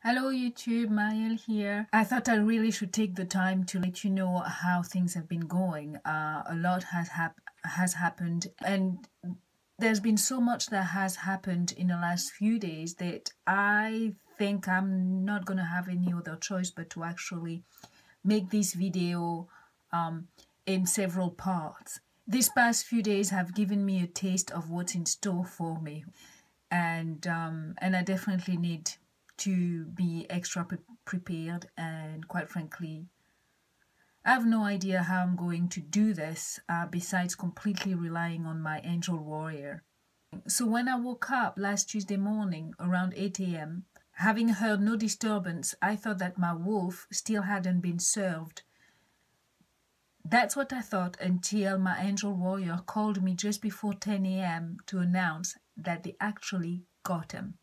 Hello YouTube, Mariel here. I thought I really should take the time to let you know how things have been going. A lot has happened, and there's been so much that has happened in the last few days that I think I'm not gonna have any other choice but to actually make this video in several parts. These past few days have given me a taste of what's in store for me, and I definitely need to be extra prepared, and quite frankly I have no idea how I'm going to do this besides completely relying on my angel warrior. So when I woke up last Tuesday morning around 8 a.m., having heard no disturbance, I thought that my wolf still hadn't been served. That's what I thought until my angel warrior called me just before 10 a.m. to announce that they actually got him.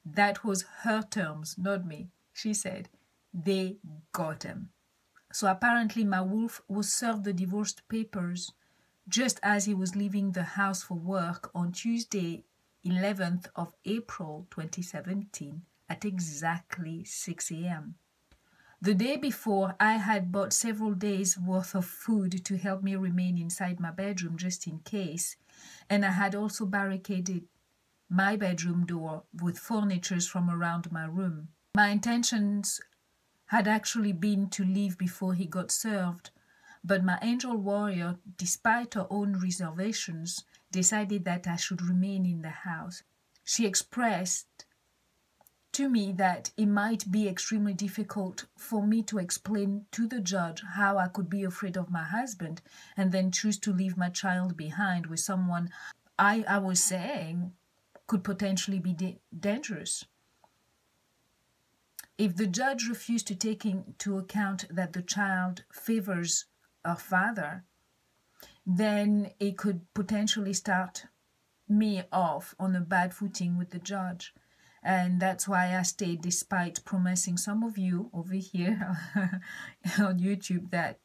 That was her terms, not me. She said they got him. So apparently my wolf was served the divorce papers just as he was leaving the house for work on Tuesday, 11th of April 2017 at exactly 6 a.m. The day before, I had bought several days worth of food to help me remain inside my bedroom just in case, and I had also barricaded my bedroom door with furnitures from around my room. My intentions had actually been to leave before he got served, but my angel warrior, despite her own reservations, decided that I should remain in the house. She expressed to me that it might be extremely difficult for me to explain to the judge how I could be afraid of my husband and then choose to leave my child behind with someone I was saying could potentially be dangerous. If the judge refused to take into account that the child favors her father, then it could potentially start me off on a bad footing with the judge. And that's why I stayed, despite promising some of you over here on YouTube that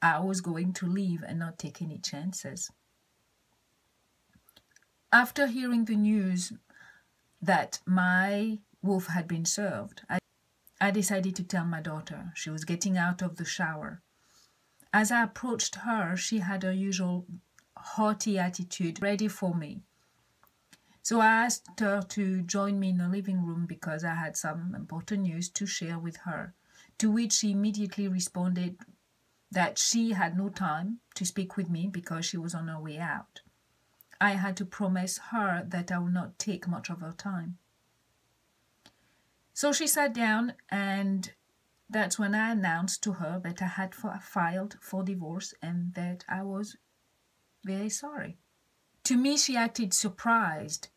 I was going to leave and not take any chances. After hearing the news that my wolf had been served, I decided to tell my daughter. She was getting out of the shower. As I approached her, she had her usual haughty attitude ready for me. So I asked her to join me in the living room because I had some important news to share with her, to which she immediately responded that she had no time to speak with me because she was on her way out. I had to promise her that I would not take much of her time. So she sat down, and that's when I announced to her that I had filed for divorce and that I was very sorry. To me, she acted surprised.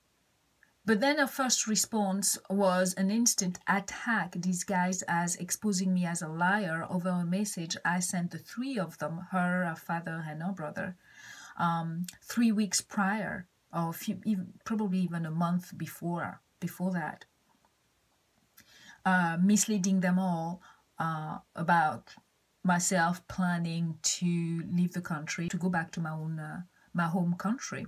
But then her first response was an instant attack disguised as exposing me as a liar over a message I sent the three of them, her father, and her brother, 3 weeks prior, or probably even a month before that, misleading them all about myself planning to leave the country, to go back to my home country,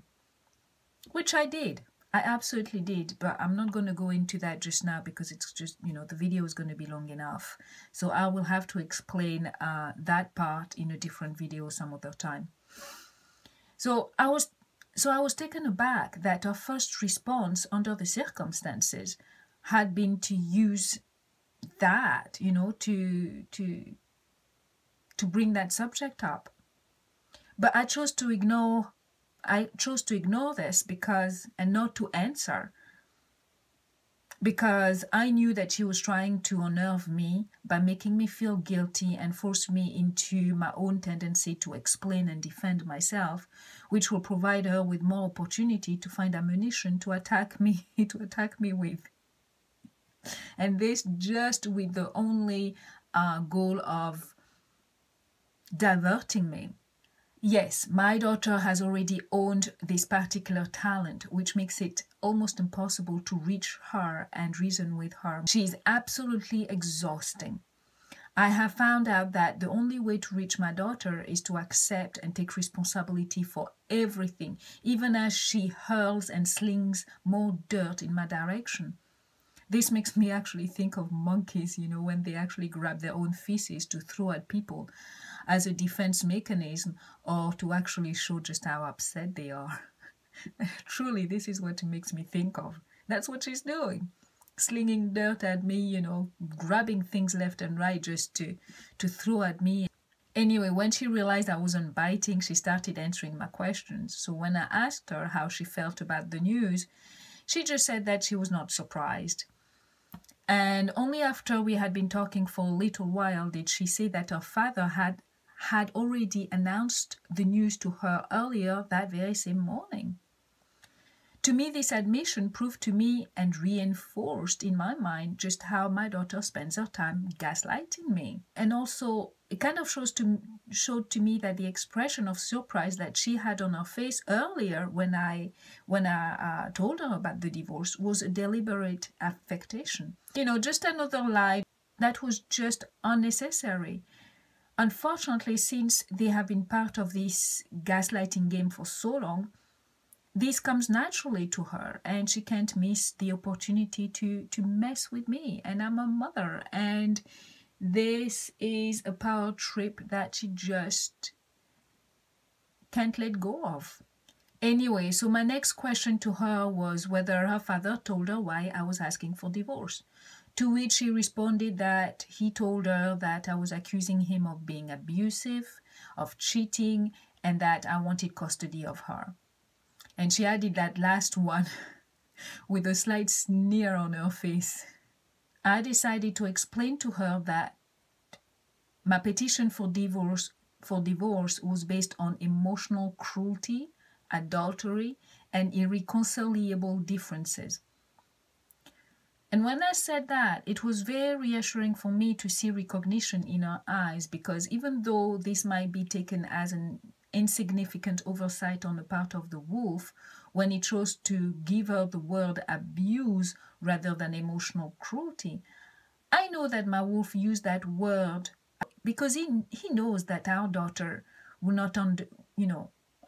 which I did. I absolutely did, but I'm not going to go into that just now because it's just, the video is going to be long enough. So I will have to explain that part in a different video some other time. So I was taken aback that her first response under the circumstances had been to use that, to bring that subject up. But I chose to ignore this and not to answer, because I knew that she was trying to unnerve me by making me feel guilty and force me into my own tendency to explain and defend myself, which will provide her with more opportunity to find ammunition to attack me with. And this just with the only goal of diverting me. Yes, my daughter has already owned this particular talent, which makes it almost impossible to reach her and reason with her. She is absolutely exhausting. I have found out that the only way to reach my daughter is to accept and take responsibility for everything, even as she hurls and slings more dirt in my direction. This makes me actually think of monkeys, you know, when they actually grab their own feces to throw at people as a defense mechanism, or to actually show just how upset they are. Truly, this is what it makes me think of. That's what she's doing. Slinging dirt at me, you know, grabbing things left and right just to throw at me. Anyway, when she realized I wasn't biting, she started answering my questions. So when I asked her how she felt about the news, she just said that she was not surprised. And only after we had been talking for a little while did she say that her father had already announced the news to her earlier that very same morning. To me, this admission proved to me and reinforced in my mind just how my daughter spends her time gaslighting me. And also, it kind of showed to me that the expression of surprise that she had on her face earlier when I told her about the divorce was a deliberate affectation. You know, just another lie that was just unnecessary. Unfortunately, since they have been part of this gaslighting game for so long, this comes naturally to her, and she can't miss the opportunity to mess with me. And I'm a mother, and this is a power trip that she just can't let go of. Anyway, so my next question to her was whether her father told her why I was asking for divorce. To which she responded that he told her that I was accusing him of being abusive, of cheating, and that I wanted custody of her. And she added that last one with a slight sneer on her face. I decided to explain to her that my petition for divorce was based on emotional cruelty, adultery, and irreconcilable differences. And when I said that, it was very reassuring for me to see recognition in her eyes, because even though this might be taken as an insignificant oversight on the part of the wolf when he chose to give her the word abuse rather than emotional cruelty, I know that my wolf used that word because he knows that our daughter will not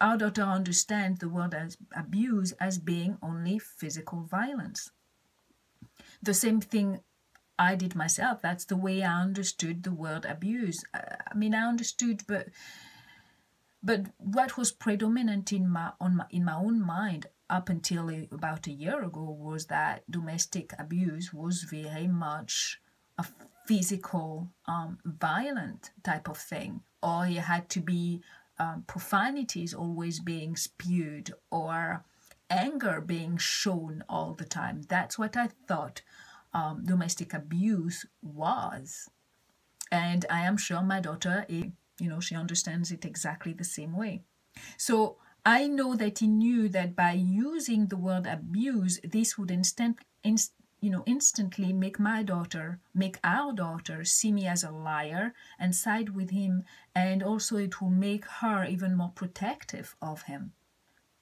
our daughter understands the word as abuse as being only physical violence. The same thing I did myself. That's the way I understood the word abuse. I mean, I understood, but what was predominant in my own mind up until about a year ago was that domestic abuse was very much a physical, violent type of thing, or it had to be profanities always being spewed or anger being shown all the time. That's what I thought domestic abuse was. And I am sure my daughter, she understands it exactly the same way. So I know that he knew that by using the word abuse, this would instantly make our daughter see me as a liar and side with him, and also it will make her even more protective of him.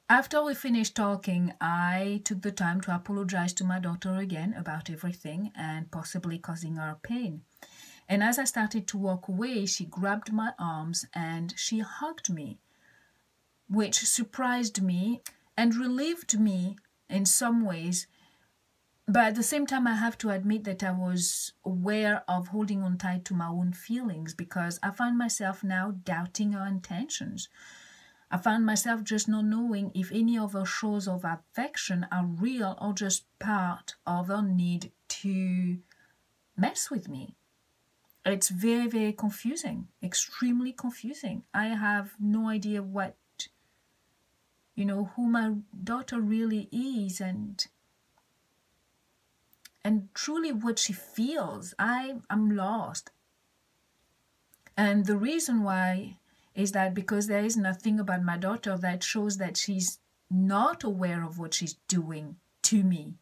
After we finished talking, I took the time to apologize to my daughter again about everything and possibly causing her pain. And as I started to walk away, she grabbed my arms and she hugged me, which surprised me and relieved me in some ways. But at the same time, I have to admit that I was aware of holding on tight to my own feelings, because I find myself now doubting her intentions. I found myself just not knowing if any of her shows of affection are real or just part of her need to mess with me. It's very, very confusing, extremely confusing. I have no idea who my daughter really is and truly what she feels. I'm lost. And the reason why is that because there is nothing about my daughter that shows that she's not aware of what she's doing to me.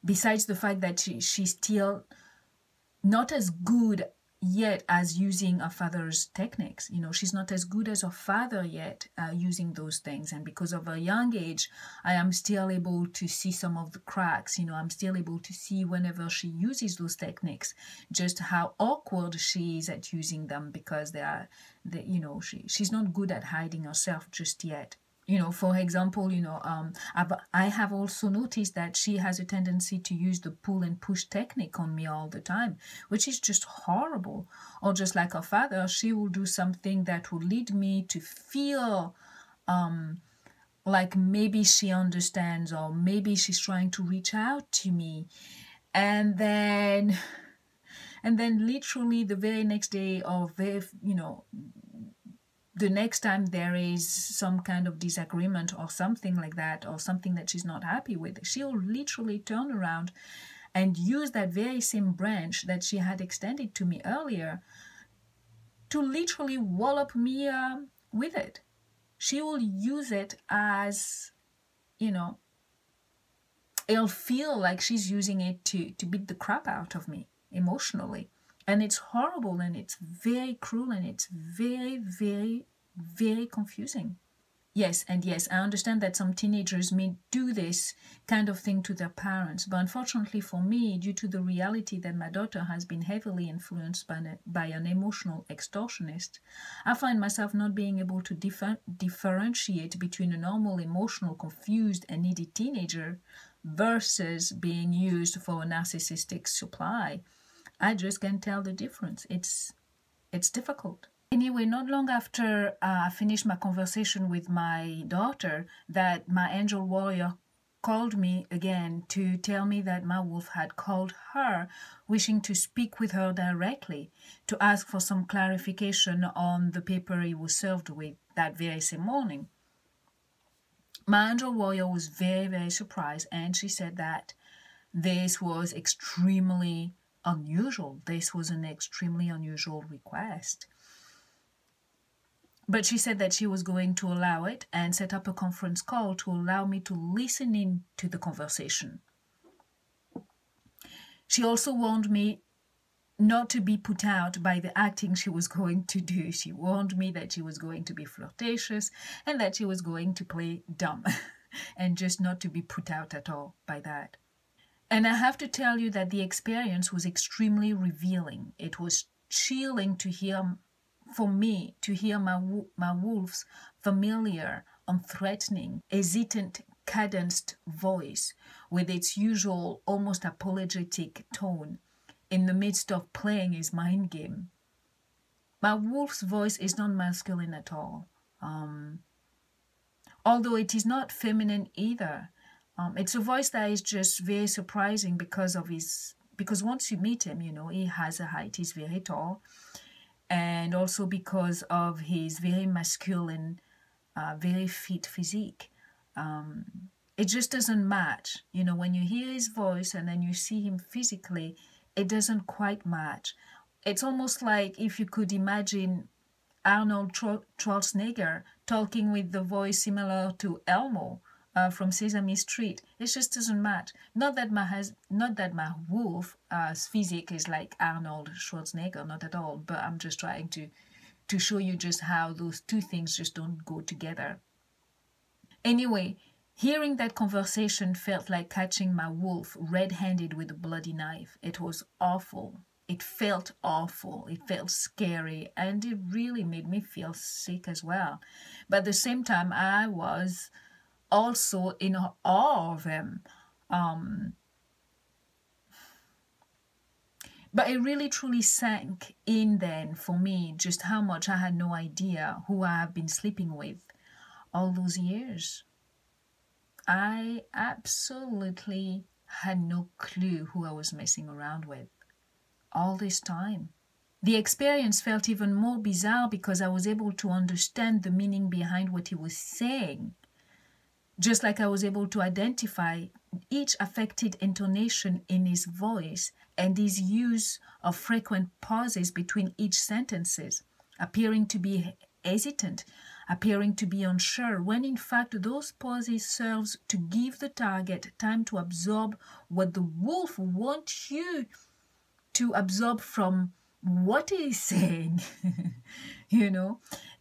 Besides the fact that she's still not as good yet as using her father's techniques. She's not as good as her father yet using those things. And because of her young age, I am still able to see some of the cracks. I'm still able to see whenever she uses those techniques, just how awkward she is at using them, because she's not good at hiding herself just yet. For example, I have also noticed that she has a tendency to use the pull and push technique on me all the time, which is just horrible. Or just like her father, she will do something that will lead me to feel like maybe she understands, or maybe she's trying to reach out to me. And then literally the very next day, or the next time there is some kind of disagreement or something like that, or something that she's not happy with, she'll literally turn around and use that very same branch that she had extended to me earlier to literally wallop me with it. She will use it as, it'll feel like she's using it to beat the crap out of me emotionally. And it's horrible, and it's very cruel, and it's very, very, very confusing. Yes, and yes, I understand that some teenagers may do this kind of thing to their parents, but unfortunately for me, due to the reality that my daughter has been heavily influenced by an emotional extortionist, I find myself not being able to differentiate between a normal, emotional, confused, and needy teenager versus being used for a narcissistic supply. I just can't tell the difference. It's difficult. Anyway, not long after I finished my conversation with my daughter, that my angel warrior called me again to tell me that my wolf had called her, wishing to speak with her directly, to ask for some clarification on the paper he was served with that very same morning. My angel warrior was very, very surprised, and she said that this was extremely unusual. This was an extremely unusual request. But she said that she was going to allow it and set up a conference call to allow me to listen in to the conversation. She also warned me not to be put out by the acting she was going to do. She warned me that she was going to be flirtatious and that she was going to play dumb and just not to be put out at all by that. And I have to tell you that the experience was extremely revealing. It was chilling to hear, for me, to hear my wolf's familiar, unthreatening, hesitant, cadenced voice with its usual almost apologetic tone in the midst of playing his mind game. My wolf's voice is not masculine at all, although it is not feminine either. It's a voice that is just very surprising because once you meet him, he has a height, he's very tall, and also because of his very masculine, very fit physique. It just doesn't match. When you hear his voice and then you see him physically, it doesn't quite match. It's almost like if you could imagine Arnold Schwarzenegger talking with the voice similar to Elmo from Sesame Street. It just doesn't match. Not that my wolf's physique is like Arnold Schwarzenegger, not at all. But I'm just trying to show you just how those two things just don't go together. Anyway, hearing that conversation felt like catching my wolf red-handed with a bloody knife. It was awful. It felt awful. It felt scary, and it really made me feel sick as well. But at the same time, I was also in awe of him. But it really truly sank in then for me just how much I had no idea who I have been sleeping with all those years. I absolutely had no clue who I was messing around with all this time. The experience felt even more bizarre because I was able to understand the meaning behind what he was saying. Just like I was able to identify each affected intonation in his voice and his use of frequent pauses between each sentences, appearing to be hesitant, appearing to be unsure, when in fact those pauses serves to give the target time to absorb what the wolf wants you to absorb from what he is saying,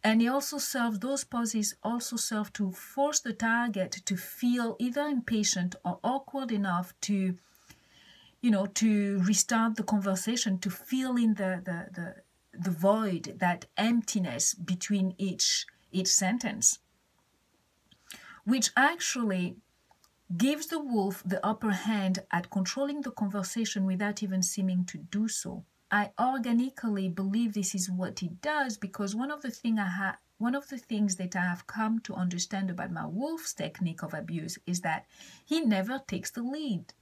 And those pauses also serve to force the target to feel either impatient or awkward enough to restart the conversation, to fill in the void, that emptiness between each sentence. which actually gives the wolf the upper hand at controlling the conversation without even seeming to do so. I organically believe this is what he does because one of the things that I have come to understand about my wolf's technique of abuse is that he never takes the lead.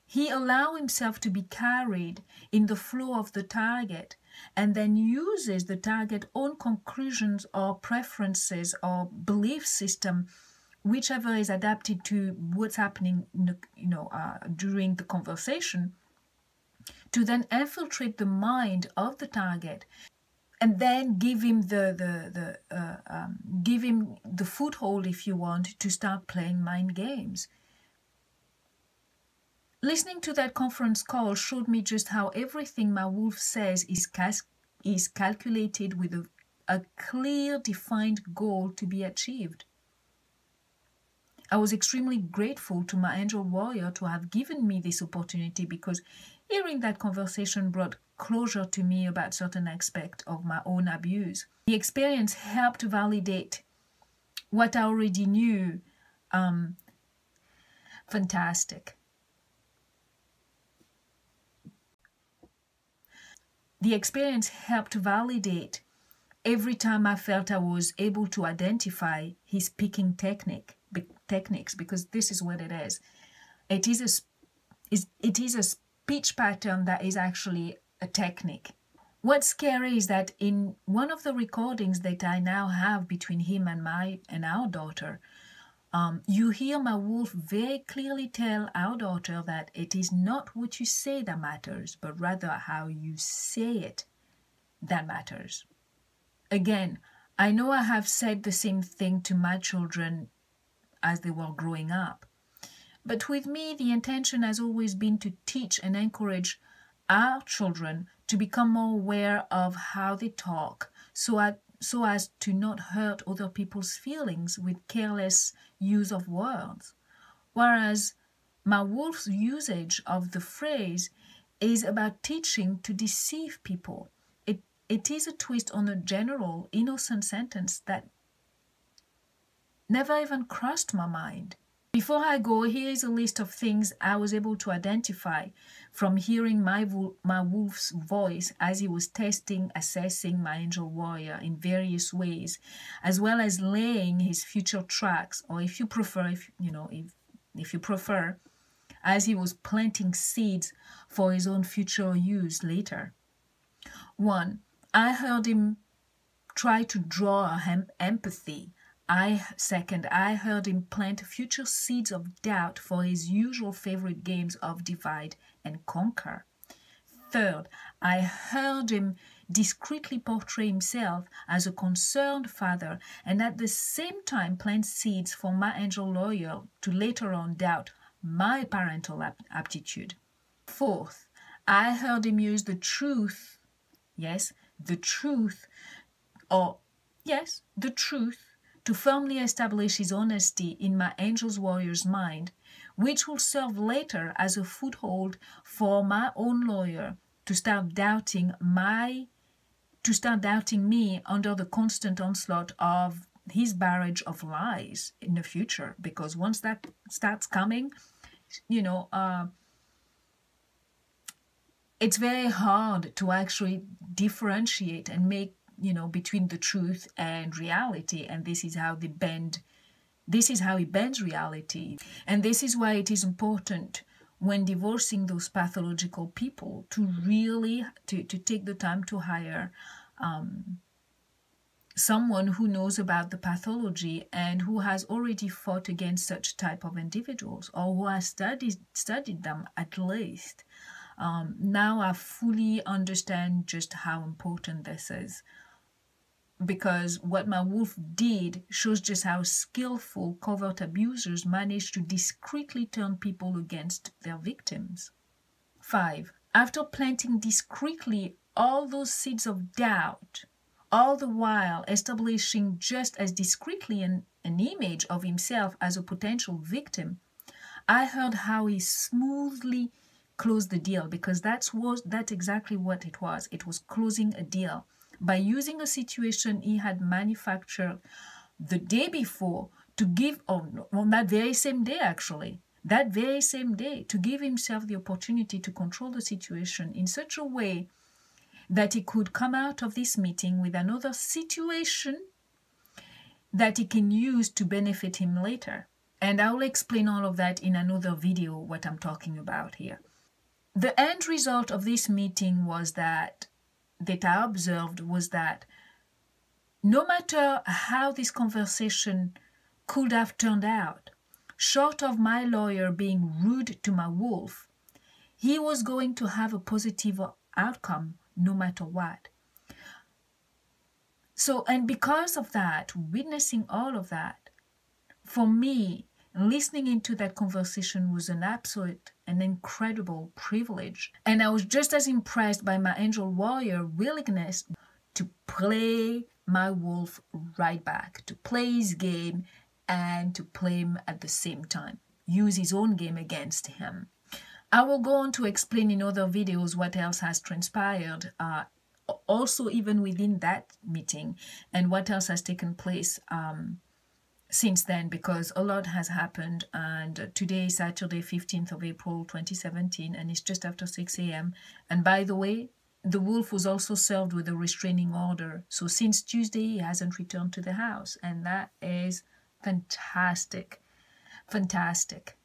He allows himself to be carried in the flow of the target and then uses the target's own conclusions or preferences or belief system, whichever is adapted to what's happening during the conversation, to then infiltrate the mind of the target and then give him give him the foothold, if you want, to start playing mind games. Listening to that conference call showed me just how everything my wolf says is calculated with a clear, defined goal to be achieved. I was extremely grateful to my angel warrior to have given me this opportunity because hearing that conversation brought closure to me about certain aspects of my own abuse. The experience helped validate what I already knew. Fantastic. The experience helped validate every time I felt I was able to identify his picking techniques, because this is what it is. It is a speech pattern that is actually a technique. What's scary is that in one of the recordings that I now have between him and our daughter, you hear my wolf very clearly tell our daughter that it is not what you say that matters, but rather how you say it that matters. Again, I know I have said the same thing to my children as they were growing up. But with me, the intention has always been to teach and encourage our children to become more aware of how they talk so as to not hurt other people's feelings with careless use of words. Whereas my wolf's usage of the phrase is about teaching to deceive people. It is a twist on a general, innocent sentence that never even crossed my mind. Before I go, here is a list of things I was able to identify from hearing my wolf's voice as he was testing, assessing my angel warrior in various ways, as well as laying his future tracks, or if you prefer, if you prefer, as he was planting seeds for his own future use later. 1. I heard him try to draw empathy. I heard him plant future seeds of doubt for his usual favorite games of divide and conquer. 3rd, I heard him discreetly portray himself as a concerned father and at the same time plant seeds for my angel warrior to later on doubt my parental aptitude. 4th, I heard him use the truth, to firmly establish his honesty in my angel's warrior's mind, which will serve later as a foothold for my own lawyer to start doubting me under the constant onslaught of his barrage of lies in the future. Because once that starts coming, it's very hard to actually differentiate and make between the truth and reality, and this is how he bends reality. And this is why it is important when divorcing those pathological people to really to take the time to hire someone who knows about the pathology and who has already fought against such type of individuals, or who has studied them at least. Now I fully understand just how important this is, because what my wolf did shows just how skillful covert abusers manage to discreetly turn people against their victims. 5. After planting discreetly all those seeds of doubt, all the while establishing just as discreetly an image of himself as a potential victim, I heard how he smoothly closed the deal, because that's exactly what it was. It was closing a deal by using a situation he had manufactured the day before to give, on that very same day actually, that very same day, to give himself the opportunity to control the situation in such a way that he could come out of this meeting with another situation that he can use to benefit him later. And I will explain all of that in another video, what I'm talking about here. The end result of this meeting was that I observed was that no matter how this conversation could have turned out, short of my lawyer being rude to my wolf, he was going to have a positive outcome no matter what. So, and because of that, witnessing all of that, for me, listening into that conversation was an absolute and incredible privilege. And I was just as impressed by my angel warrior willingness to play my wolf right back, to play his game and to play him at the same time, use his own game against him. I will go on to explain in other videos what else has transpired, also even within that meeting, and what else has taken place since then, because a lot has happened. And today is Saturday, 15th of April 2017, and it's just after 6 a.m. And by the way, the wolf was also served with a restraining order. So since Tuesday, he hasn't returned to the house, and that is fantastic. Fantastic.